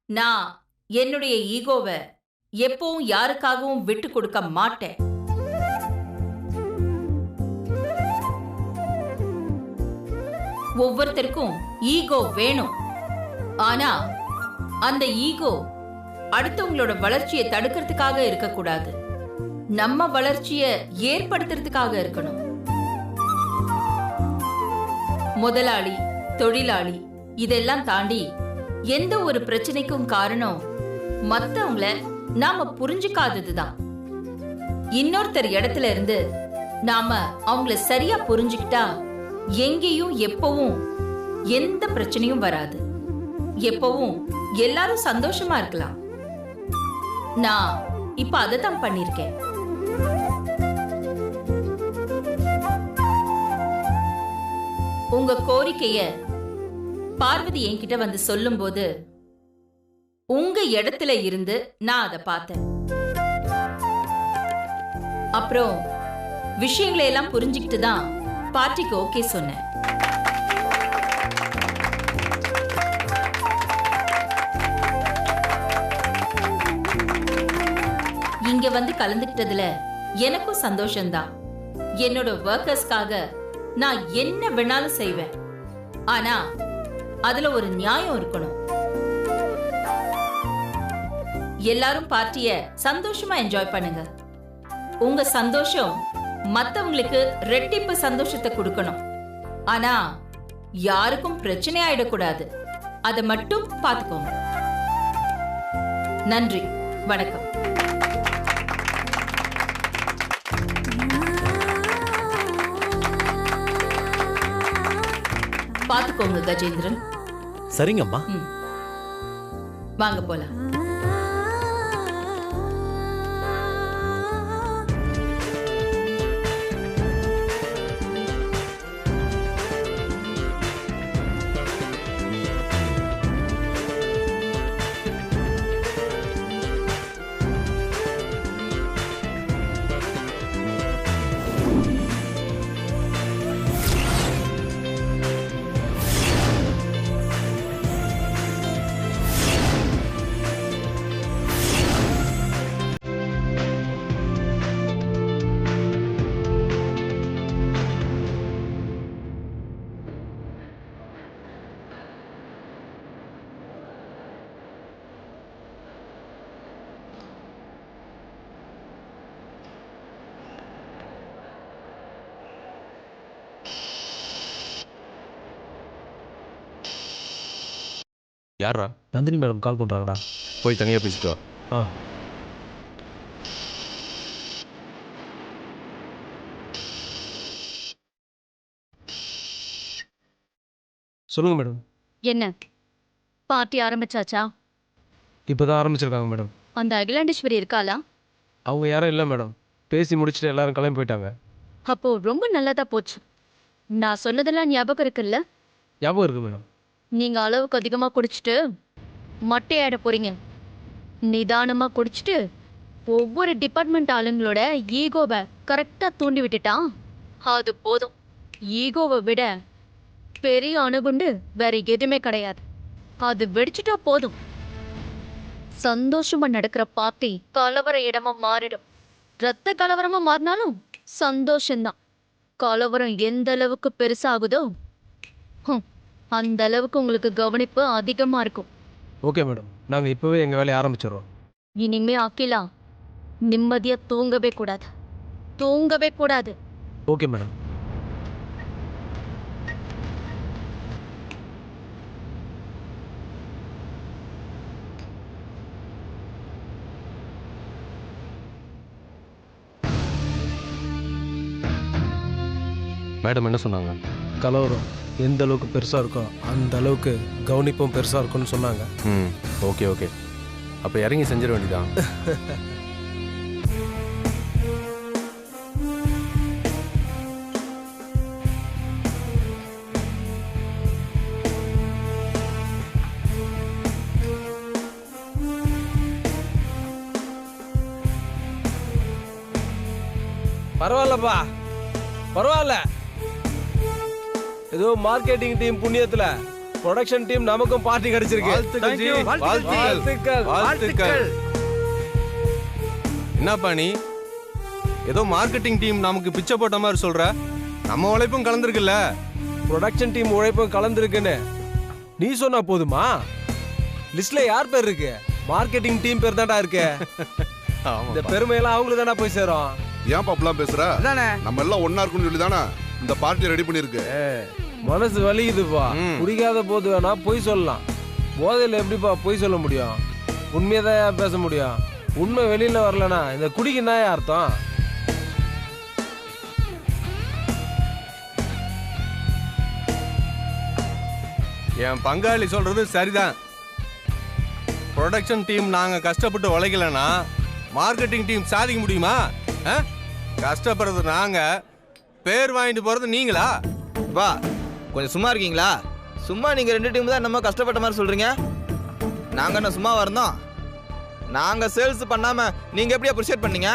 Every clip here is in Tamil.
நான் என்னுடைய ஈகோவை எப்பவும் யாருக்காகவும் விட்டு கொடுக்க மாட்டேன். ஒவ்வொருத்தருக்கும் ஈகோ வேணும். ஆனா அந்த ஈகோ அடுத்தவங்களோட வளர்ச்சியை தடுக்கிறதுக்காக இருக்கக்கூடாது. நம்ம வளர்ச்சியை ஏற்படுத்துறதுக்காக இருக்கணும். முதலாளி, தொழிலாளி இதெல்லாம் தாண்டி எந்த ஒரு பிரச்சனைக்கும் காரணம் மத்தவங்கள நாம புரிஞ்சுக்காததுதான். இன்னொருத்தர் இடத்துல இருந்து நாம அவங்கள சரியா புரிஞ்சுக்கிட்டா எங்கேயும் எப்பவும் எந்த பிரச்சனையும் வராது. எப்பவும் எல்லாரும் சந்தோஷமா இருக்கலாம். நான் இப்ப அதை தான் பண்ணிருக்கேன். உங்க கோரிக்கைய பார்வதி என்கிட்ட வந்து சொல்லும் போது உங்க இடத்துல இருந்து நான் அதை பார்த்தேன். அப்புறம் விஷயங்களை எல்லாம் புரிஞ்சுக்கிட்டு தான் பார்ட்டிக்கு ஓகே சொன்னேன். இங்க வந்து கலந்துக்கிட்டதுல எனக்கும் சந்தோஷம்தான். என்னோட ஒர்க்கர்ஸ்க்காக நான் என்ன வேணாலும் செய்வேன். ஆனா அதுல ஒரு நியாயம் இருக்கணும். எல்லாரும் பார்ட்டிய சந்தோஷமா என்ஜாய் பண்ணுங்க. உங்க சந்தோஷம் மத்தவங்களுக்கு ரெட்டிப்பு சந்தோஷத்தை கொடுக்கணும். ஆனா யாருக்கும் பிரச்சனை ஆயிடக்கூடாது. அதை மட்டும் பார்த்துக்கோங்க. நன்றி, வணக்கம். பார்த்துக்கோங்க கஜேந்திரன். சரிங்கம்மா. வாங்க போலாம். யாரா? நந்தினி மேடம் கால் பண்ணுறாங்கடா. போய் தனியாக பேசிட்டு வா. சொல்லுங்கள் மேடம். என்ன பார்ட்டி ஆரம்பிச்சாச்சா? இப்போ தான் ஆரம்பிச்சிருக்காங்க மேடம். அந்த அகிலாண்டேஸ்வரி இருக்காளா? அவங்க யாரும் இல்லை மேடம். பேசி முடிச்சுட்டு எல்லாரும் கிளம்பி போயிட்டாங்க. அப்போ ரொம்ப நல்லதா போச்சு. நான் சொன்னதெல்லாம் ஞாபகம் இருக்குல்ல? ஞாபகம் இருக்கு மேடம். நீங்கள் அளவுக்கு அதிகமாக குடிச்சிட்டு மட்டையாட போறீங்க. நிதானமாக குடிச்சிட்டு ஒவ்வொரு டிபார்ட்மெண்ட் ஆளுங்களோட ஈகோவை கரெக்டாக தூண்டி விட்டுட்டான். அது போதும். ஈகோவை விட பெரிய அணுகுண்டு வேற எதுவுமே கிடையாது. அது வெடிச்சிட்டா போதும். சந்தோஷமா நடக்கிற பார்ட்டி கலவர இடமா மாறிடும். ரத்த கலவரமா மாறினாலும் சந்தோஷம்தான். கலவரம் எந்த அளவுக்கு பெருசாகுதோ அந்த அளவுக்கு உங்களுக்கு கவனிப்பு அதிகமா இருக்கும். ஓகே மேடம், நாங்கள் இப்போவே எங்கள் வேலையை ஆரம்பிச்சிடுறோம். இனிமே அகிலா நிம்மதியா தூங்கவே கூடாது. தூங்கவே கூடாது. Okay madam. மேடம் என்ன சொன்னாங்க? கலவரம் எந்த அளவுக்கு பெருசாக இருக்கோ அந்த அளவுக்கு கவனிப்பும் பெருசாக இருக்கும்னு சொன்னாங்க. Okay okay. அப்போ இறங்கி செஞ்சிட வேண்டியதான். பரவாயில்லப்பா, பரவாயில்ல. ஏதோ மார்க்கெட்டிங் டீம் புண்ணியத்தில் ப்ரொடக்ஷன் டீம் நமக்கும் பார்ட்டி கிடைச்சிருக்கு. வாழ்த்துக்கள் ஜி. வாழ்த்துக்கள். வாழ்த்துக்கள். என்னப்பா நீ ஏதோ மார்க்கெட்டிங் டீம் நமக்கு பிச்சை போட்ட மாதிரி சொல்ற? நம்ம உழைப்பும் கலந்துருக்குல்ல. ப்ரொடக்ஷன் டீம் உழைப்பும் கலந்துருக்குன்னு நீ சொன்னா போதுமா? லிஸ்ட்ல யார் பேர் இருக்கு? மார்க்கெட்டிங் டீம் பேர் தான்டா இருக்கு. இந்த பெருமையெல்லாம் அவங்களுக்கு தானே போய் சேரும். ஏன் பாப்பலாம் பேசுற? நம்ம எல்லாம் ஒன்னா இருக்குன்னு சொல்லி தானே இந்த பார்ட்டி ரெடி பண்ணிருக்கு. மனசு வலிக்குதுப்பா. குடிக்காத போது வேணா பொய் சொல்லலாம். போதையில எப்படிப்பா பொய் சொல்ல முடியும்? உண்மையதான் பேச முடியும். உண்மை வெளியில வரலனா இந்த குடிக்கு என்ன அர்த்தம்? என் பங்காளி சொல்றது சரிதான். ப்ரொடக்ஷன் டீம் நாங்க கஷ்டப்பட்டு உழைக்கலன்னா மார்க்கெட்டிங் டீம் சாதிக்க முடியுமா? கஷ்டப்படுறது நாங்க, பேர் வாங்கிட்டு போறது நீங்களா? வா கொஞ்சம் சும்மா இருக்கீங்களா? சும்மா நீங்க 2 டீம் தான் நம்ம கஷ்டப்பட்ட மாதிரி சொல்றீங்க. நாங்க என்ன சும்மா வரணும்? நாங்க சேல்ஸ் பண்ணாம நீங்க எப்படி அப்ரிஷியேட் பண்ணீங்க?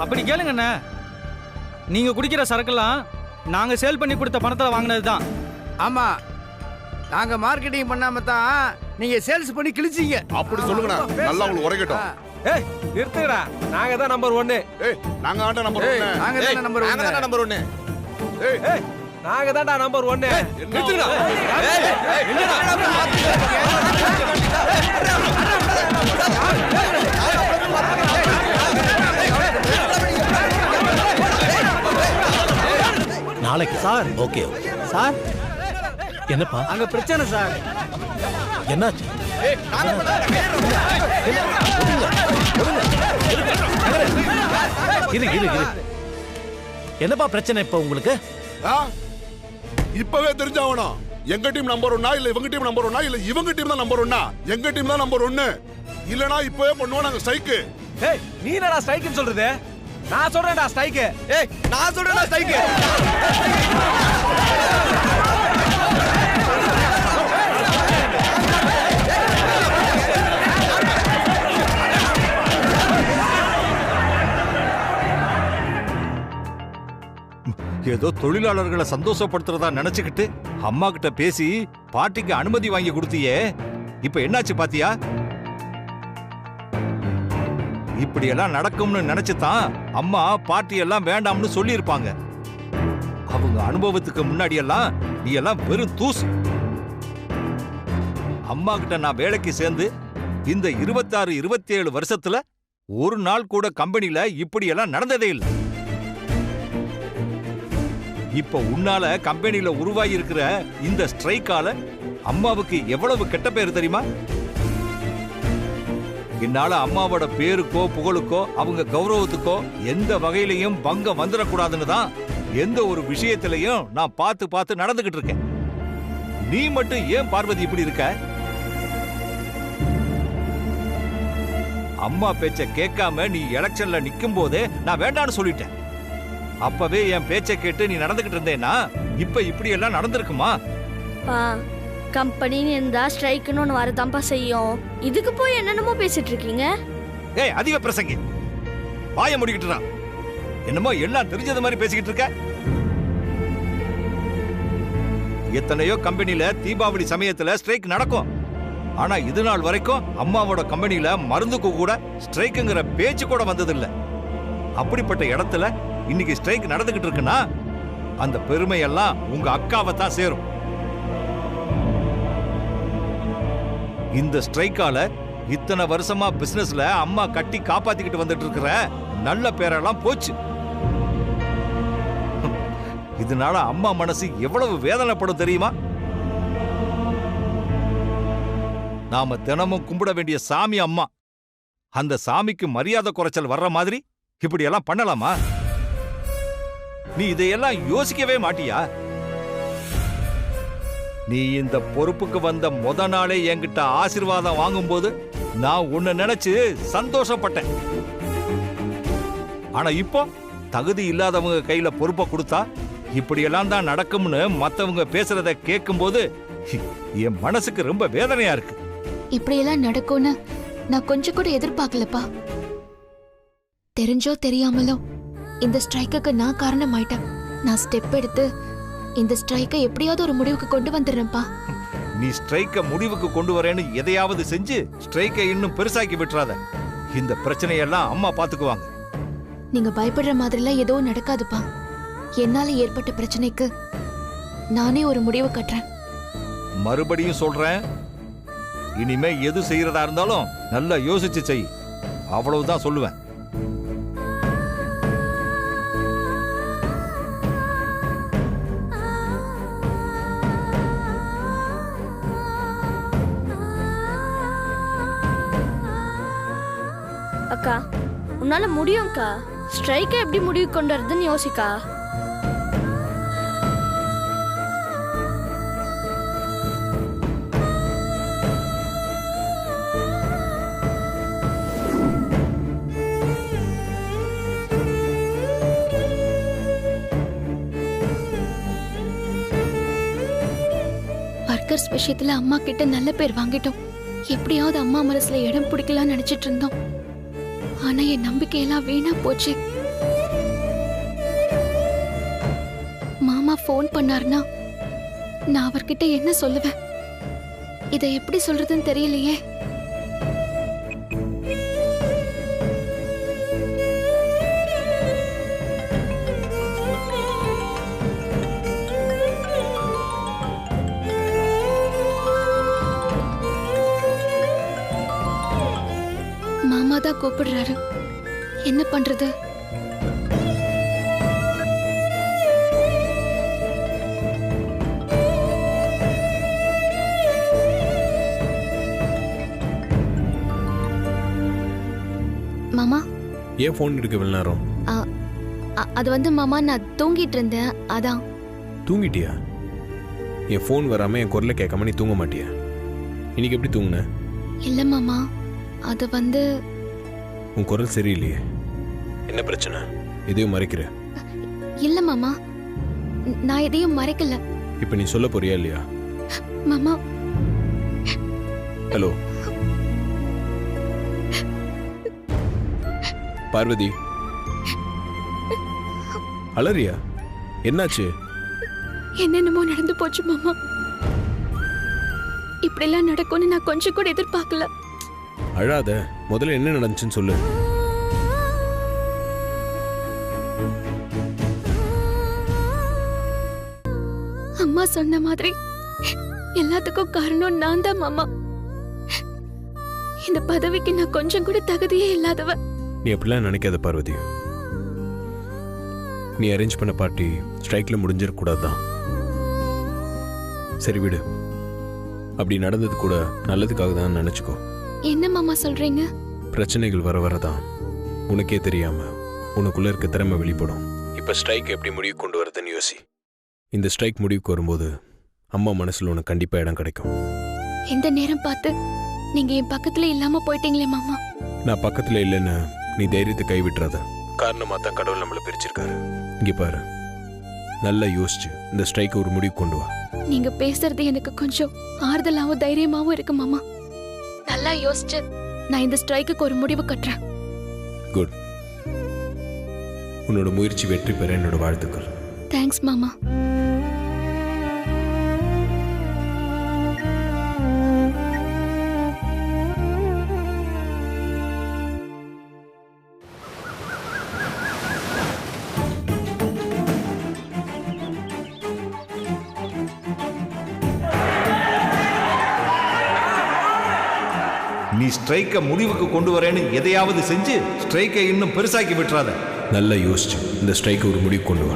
அப்படி கேளுங்கண்ணே, நீங்க குடிக்கிற சரக்கெல்லாம் நாங்க சேல் பண்ணி கொடுத்த பணத்துல வாங்கினது தான். ஆமா, நாங்க மார்க்கெட்டிங் பண்ணாம தான் நீங்க சேல்ஸ் பண்ணி கிழிச்சீங்க. அப்படி சொல்லுங்கண்ணா, நல்லா உங்களுக்கு உரைக்கட்டும். ஏய் நிறுத்துங்கடா, நாங்க தான் நம்பர் 1. ஏய் நாங்க ஆண்டா நம்பர் 1. நாங்க தான் நம்பர் 1. நாங்க தான் நம்பர் 1. ஏய் நாங்க தான்டா நம்பர் 1. நிறுத்துங்கடா. நாளைக்கு சார். ஓகே சார் என்னப்பா அங்க பிரச்சனை சார். என்னாச்சு? என்னப்பா பிரச்சனை இப்ப உங்களுக்கு? இப்பவே தெரிஞ்சாவணும். எங்க டீம் நம்பர் 1 இல்ல இவங்க டீம் நம்பர் 1 இல்ல இவங்க டீம் தான் நம்பர் 1? எங்க டீம் தான் நம்பர் 1. இல்லனா இப்பவே பண்ணுவோம் நாங்க ஸ்ட்ரைக். ஏய் நீ என்னடா ஸ்ட்ரைக்னு சொல்றது? நான் சொல்றேன்டா ஸ்ட்ரைக். ஏய் நான் சொல்றேன்டா ஸ்ட்ரைக். ஏதோ தொழிலாளர்களை சந்தோஷப்படுத்துறதா நினைச்சுக்கிட்டு அம்மா கிட்ட பேசி பார்ட்டிக்கு அனுமதி வாங்கி கொடுத்தியே, இப்ப என்னாச்சு பாத்தியா? இப்படி எல்லாம் நடக்கும்னு நினைச்சுதான் அம்மா பார்ட்டி எல்லாம் வேண்டாம்னு சொல்லி இருப்பாங்க. அவங்க அனுபவத்துக்கு முன்னாடி எல்லாம் நீ எல்லாம் வெறும் தூசு. அம்மா கிட்ட நான் வேலைக்கு சேர்ந்து இந்த 26, 27 வருஷத்துல ஒரு நாள் கூட கம்பெனில இப்படி எல்லாம் நடந்ததே இல்லை. இப்ப உன்னால கம்பெனில உருவாகி இருக்கிற இந்த ஸ்ட்ரைக்கால அம்மாவுக்கு எவ்வளவு கெட்ட பேர் தெரியுமா? என்னால அம்மாவோட பேருக்கோ புகழுக்கோ அவங்க கௌரவத்துக்கோ எந்த வகையிலையும் பங்கம் வந்துடக்கூடாதுன்னு தான் எந்த ஒரு விஷயத்திலையும் நான் பார்த்து பார்த்து நடந்துகிட்டு இருக்கேன். நீ மட்டும் ஏன் பார்வதி இப்படி இருக்க? அம்மா பேச்ச கேட்காம நீ எலெக்ஷன்ல நிக்கும் போதே நான் வேண்டான்னு சொல்லிட்டேன். அப்பவே என் பேச்சை கேட்டு நீ நடந்துகிட்டு இருந்தேன்னா இப்ப இப்படி எல்லாம் நடந்திருக்குமா? கம்பெனின்னு இருந்தா ஸ்ட்ரைக்குன்னு ஒன்று வரதான்ப்பா செய்யும். இதுக்கு போய் என்னென்னமோ பேசிட்டு இருக்கீங்க. ஏய் அதிக பிரசங்கி, வாய முடிக்கிட்டுறான். என்னமோ எல்லாம் தெரிஞ்சது மாதிரி பேசிக்கிட்டு இருக்க. எத்தனையோ கம்பெனில தீபாவளி சமயத்துல ஸ்ட்ரைக் நடக்கும். ஆனா இது நாள் வரைக்கும் அம்மாவோட கம்பெனில மருந்துக்கு கூட ஸ்ட்ரைக்குங்கிற பேச்சு கூட வந்ததில்லை. அப்படிப்பட்ட இடத்துல இன்னைக்கு ஸ்ட்ரைக் நடந்துகிட்டு இருக்குன்னா அந்த பெருமையெல்லாம் உங்க அக்காவை தான் சேரும். இந்த ஸ்ட்ரைக்கால இத்தனை வருஷமா பிசினஸ்ல அம்மா கட்டி காப்பாத்திக்கிட்டு வந்துட்டு இருக்கிற நல்ல பேரெல்லாம் போச்சு. இதனால அம்மா மனசு எவ்வளவு வேதனைப்படும் தெரியுமா? நாம தினமும் கும்பிட வேண்டிய சாமி அம்மா. அந்த சாமிக்கு மரியாதை குறைச்சல் வர்ற மாதிரி இப்படி எல்லாம் பண்ணலாமா? நீ இதையெல்லாம் யோசிக்கவே மாட்டியா? நீ இந்த பொறுப்புக்கு வந்த முத நாளே என்கிட்ட ஆசீர்வாதம் வாங்கும்போது நான் உன்னை நினைச்சு சந்தோஷப்பட்டேன். ஆனா இப்போ தகுதி இல்லாதவங்க கையில பொறுப்பை கொடுத்தா இப்படியெல்லாம் தான் நடக்கும்னு மத்தவங்க பேசுறத கேட்கும்போது என் மனசுக்கு ரொம்ப வேதனையா இருக்கு. இப்படியெல்லாம் நடக்கும்னு நான் கொஞ்சம் கூட எதிர்பார்க்கலப்பா. தெரிஞ்சோ தெரியாமலோ இந்த ஸ்ட்ரைக்குக்கு நான் காரணமாயிட்டேன். நான் ஸ்டெப் எடுத்து இந்த ஸ்ட்ரைக்கை எப்படியாவது ஒரு முடிவுக்கு கொண்டு வந்துடுறேன்ப்பா. நீ ஸ்ட்ரைக்க முடிவுக்கு கொண்டு வரேன்னு எதையாவது செஞ்சு ஸ்ட்ரைக்கை இன்னும் பெருசாக்கி விட்டுறாத. இந்த பிரச்சனையெல்லாம் அம்மா பாத்துக்குவாங்க. நீங்க பயப்படுற மாதிரிலாம் எதுவும் நடக்காதுப்பா. என்னால ஏற்பட்ட பிரச்சனைக்கு நானே ஒரு முடிவு கட்டுறேன். மறுபடியும் சொல்றேன், இனிமே எது செய்யறதா இருந்தாலும் நல்லா யோசிச்சு செய். அவ்வளவுதான் சொல்லுவேன். அக்கா உன்னால முடியும்க்கா. ஸ்ட்ரைக்கை எப்படி முடிவு கொண்டு வரதுன்னு யோசிக்கா. ஒர்க்கர்ஸ் விஷயத்துல அம்மா கிட்ட நல்ல பேர் வாங்கிட்டோம். எப்படியாவது அம்மா மனசுல இடம் பிடிக்கலாம்னு நினைச்சிட்டு இருந்தோம். ஆனா என் நம்பிக்கையெல்லாம் வீணா போச்சு. மாமா ஃபோன் பண்ணாருன்னா நான் அவர்கிட்ட என்ன சொல்லுவேன்? இதை எப்படி சொல்றதுன்னு தெரியலையே. மாமா தான் கூப்பிடுறாரு. என்ன பண்றது? மாமா ஏன் ஃபோன் எடுக்க இவ்வளவு நேரம்? அது வந்து மாமா நான் தூங்கிட்டு இருந்தேன், அதான். தூங்கிட்டியா? என் ஃபோன் வராம என் குரலை கேட்காம நீ தூங்க மாட்டியா? இன்னைக்கு எப்படி தூங்குன? இல்ல மாமா, அது வந்து உன் குரல் சரியில்லையே. என்ன பிரச்சனை? எதையும் மறைக்கிற? இல்ல மாமா, நான் எதையும் மறைக்கல. இப்ப நீ சொல்ல போறியா இல்லையா? மாமா. ஹலோ பார்வதி, அலறியா? என்னாச்சு? என்னென்னமோ நடந்து போச்சு மாமா. இப்படிலாம் நடக்கும்னு நான் கொஞ்சம் கூட எதிர்பார்க்கல. அழாத, முதல்ல என்ன நடந்துச்சுன்னு சொல்லு. அம்மா சொன்ன மாதிரி எல்லாத்துக்கும் காரணம் நான் தான் மாமா. இந்த பதவிக்கு நான் கொஞ்சம் கூட தகுதியே இல்லாதவ. நீ அப்படிலாம் நினைக்காத பார்வதி. நீ அரேஞ்ச் பண்ண பார்ட்டி ஸ்ட்ரைக்ல முடிஞ்சிடக்கூடாதுதான். சரி விடு, அப்படி நடந்தது கூட நல்லதுக்காக தான் நினைச்சுக்கோ. என்ன மாமா சொல்றீங்க? பிரச்சனைகள் வர வரதான் உனக்கே தெரியாம உனக்குள்ள இருக்க திறமை வெளிப்படும். இப்ப ஸ்ட்ரைக் எப்படி முடிவு கொண்டு வரதுன்னு யோசி. இந்த ஸ்ட்ரைக் முடிவுக்கு வரும்போது அம்மா மனசுல உனக்கு கண்டிப்பா இடம் கிடைக்கும். எந்த நேரம் பார்த்து நீங்க என் பக்கத்துல இல்லாம போயிட்டீங்களே மாமா. நான் பக்கத்துல இல்லைன்னு நீ தைரியத்தை கைவிட்டுறாத. காரணமா தான் கடவுள் நம்மள பிரிச்சிருக்காரு. இங்க பாரு, நல்லா யோசிச்சு இந்த ஸ்ட்ரைக் ஒரு முடிவு கொண்டு வா. நீங்க பேசுறது எனக்கு கொஞ்சம் ஆறுதலாவும் தைரியமாவும் இருக்கு மாமா. நல்லா யோசிச்சு நான் இந்த ஸ்ட்ரைக்குக்கு ஒரு முடிவு கட்டுறேன். குட். உன்னோட முயற்சி வெற்றி பெற என்னோட வாழ்த்துக்கள். தேங்க்ஸ் மாமா. நீ ஸ்ட்ரைக்க முடிவுக்கு கொண்டு வரேன்னு எதையாவது செஞ்சு ஸ்ட்ரைக்கை இன்னும் பெருசாக்கி விட்டுறாத. நல்லா யோசிச்சு இந்த ஸ்ட்ரைக்கை ஒரு முடிவு கொண்டு வா.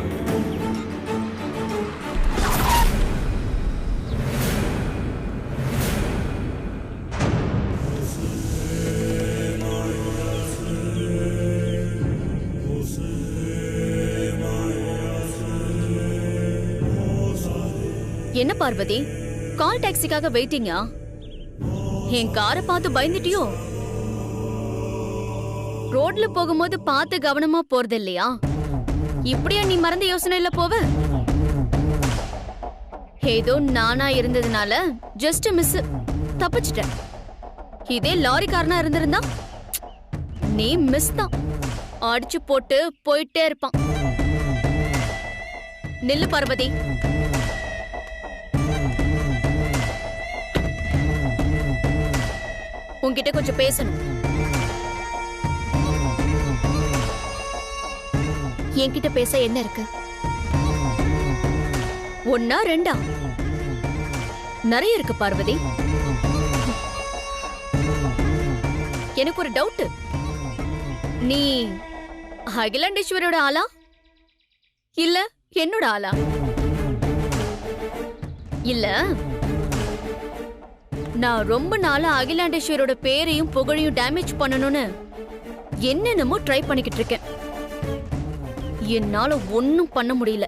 என்ன பார்வதி, கால் டாக்ஸிக்காக வெயிட்டிங்கா? என் காரை பார்த்து பயந்துட்டியோ? ரோட்ல போகும்போது பார்த்து கவனமா போறது இல்லையா? இப்படியா நீ மறந்த யோசனையில போவ? ஏதோ நானா இருந்ததுனால ஜஸ்ட் மிஸ், தப்பிச்சிட்டேன். இதே லாரிக்காரனா இருந்திருந்தா நீ மிஸ் தான், அடிச்சு போட்டு போயிட்டே இருப்பான். நில்லு பார்வதி. உன்கிட்ட கொஞ்சம் பேசணும். என்கிட்ட பேச என்ன இருக்கு? ஒன்னா ரெண்டா? நிறைய இருக்கு பார்வதி. எனக்கு ஒரு டவுட். நீ அகிலாண்டேஸ்வரியோட ஆளா இல்ல என்னோட ஆளா? இல்ல, நான் ரொம்ப நாளா அகிலாண்டேஸ்வரோட பேரையும் புகழையும் டேமேஜ் பண்ணணும்னு என்னென்னமோ ட்ரை பண்ணிக்கிட்டு இருக்கேன். என்னால ஒன்னும் பண்ண முடியல.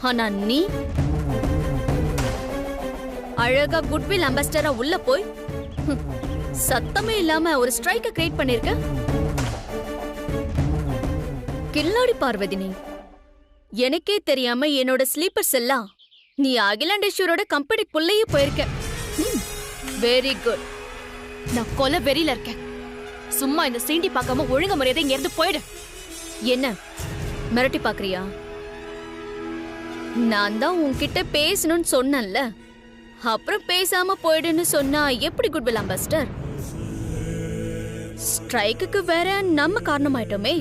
ஆனா நீ அழகா குட்வில் அம்பாசிடரா உள்ள போய் சத்தமே இல்லாம ஒரு ஸ்ட்ரைக்க கிரியேட் பண்ணிருக்க. கில்லாடி பார்வதி நீ. எனக்கே தெரியாம என்னோட ஸ்லீப்பர்ஸ் எல்லாம் நீ அகிலாண்டேஸ்வரோட கம்பெனிக்குள்ளேயே போயிருக்க. Very good. நான் கொலை வெறியில இருக்கேன். சும்மா இந்த சீண்டி பார்க்காம ஒழுங்க மரியாதை இங்க இருந்து போயிடு. என்ன மிரட்டி பாக்குறியா? நான் தான் உன்கிட்ட பேசணும்னு சொன்னேன்ல, அப்புறம் பேசாம போயிடுன்னு சொன்னா எப்படி குட்வில் அம்பாசிடர்? ஸ்ட்ரைக்குக்கு வேற நம்ம காரணமாயிட்டோமே.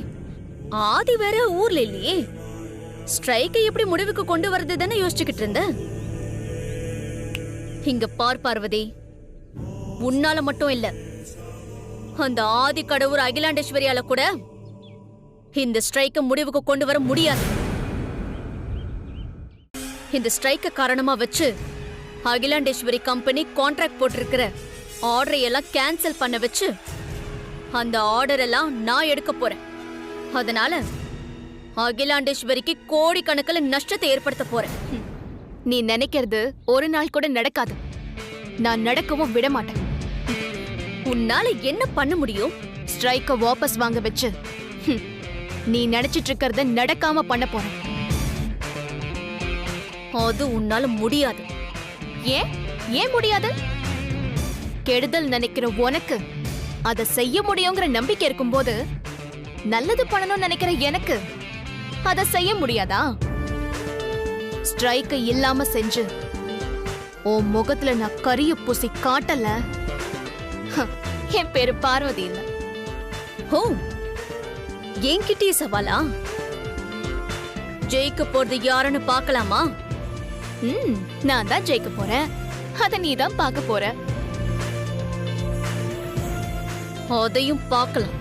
ஆதி வேற ஊர்ல இல்லையே. ஸ்ட்ரைக்கை எப்படி முடிவுக்கு கொண்டு வரது தானே யோசிச்சுக்கிட்டு இருந்த. இங்க பார் பார்வதி, உன்னால மட்டும் இல்ல, அந்த ஆதி கடவுர் அகிலாண்டேஸ்வரியால கூட இந்த ஸ்ட்ரைக்க முடிவுக்கு கொண்டு வர முடியாது. இந்த ஸ்ட்ரைக்க காரணமா வச்சு அகிலாண்டேஸ்வரி கம்பெனி கான்ட்ராக்ட் போட்டிருக்கிற ஆர்டரை எல்லாம் கேன்சல் பண்ண வச்சு அந்த ஆர்டர் எல்லாம் நான் எடுக்க போறேன். அதனால அகிலாண்டேஸ்வரிக்கு கோடிக்கணக்கில் நஷ்டத்தை ஏற்படுத்த போறேன். நீ நினைக்கிறது ஒரு நாள் கூட நடக்காது. நான் நடக்கவும் விட மாட்டேன். உன்னால என்ன பண்ண முடியும்? ஸ்ட்ரைக்க வாபஸ் வாங்க வச்சு நீ நினைச்சிட்டு இருக்கிறத நடக்காம பண்ண போறேன். அது உன்னால முடியாது. ஏன் முடியாது? கெடுதல் நினைக்கிற உனக்கு அதை செய்ய முடியுங்கிற நம்பிக்கை இருக்கும்போது, நல்லது பண்ணணும்னு நினைக்கிற எனக்கு அதை செய்ய முடியாதா? ஸ்ட்ரைக்க இல்லாம செஞ்சு உன் முகத்துல நான் கரிய பூசி காட்டல, என் பேரு பார்வதி இல்ல. ஓ, என்கிட்டயே சவாலா? ஜெயிக்க போறது யாருன்னு பாக்கலாமா? நான் தான் ஜெயிக்க போறேன். அத நீ தான் பார்க்க போற. அதையும் பார்க்கலாம்.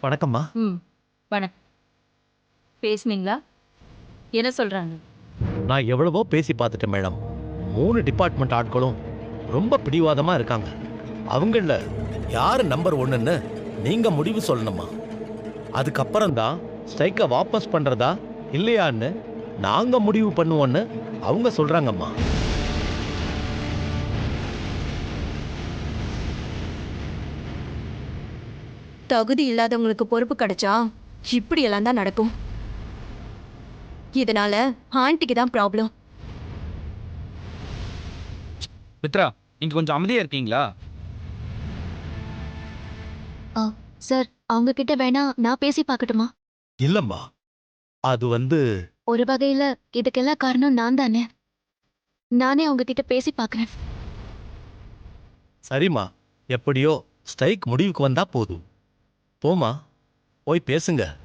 வணக்கம்மா. வணக்கம். பேசுனீங்களா? என்ன சொல்றாங்க? நான் எவ்வளவோ பேசி பார்த்துட்டேன் மேடம். 3 டிபார்ட்மெண்ட் ஆட்களும் ரொம்ப பிடிவாதமா இருக்காங்க. அவங்கள யாரு நம்பர் 1ன்னு நீங்க முடிவு சொல்லணுமா? அதுக்கப்புறம் தான் ஸ்ட்ரைக்கை வாபஸ் பண்றதா இல்லையான்னு நாங்க முடிவு பண்ணுவோன்னு அவங்க சொல்றாங்கம்மா. தகுதி இல்லாதவங்களுக்கு பொறுப்பு கிடைச்சா இப்படி எல்லாம் தான் நடக்கும். இதனால ஆண்டிக்கு தான் ப்ராப்ளம். மித்ரா, நீங்க கொஞ்சம் அமைதியா இருக்கீங்களா? சார், அவங்க கிட்ட வேணா நான் பேசி பார்க்கட்டுமா? இல்லம்மா, அது ஒரு வகையில இதுக்கெல்லாம் காரணம் நான் தானே. நானே அவங்க கிட்ட பேசி பார்க்கறேன். சரிம்மா, எப்படியோ ஸ்ட்ரைக் முடிவுக்கு வந்தா போதும். போமா, போய் பேசுங்க.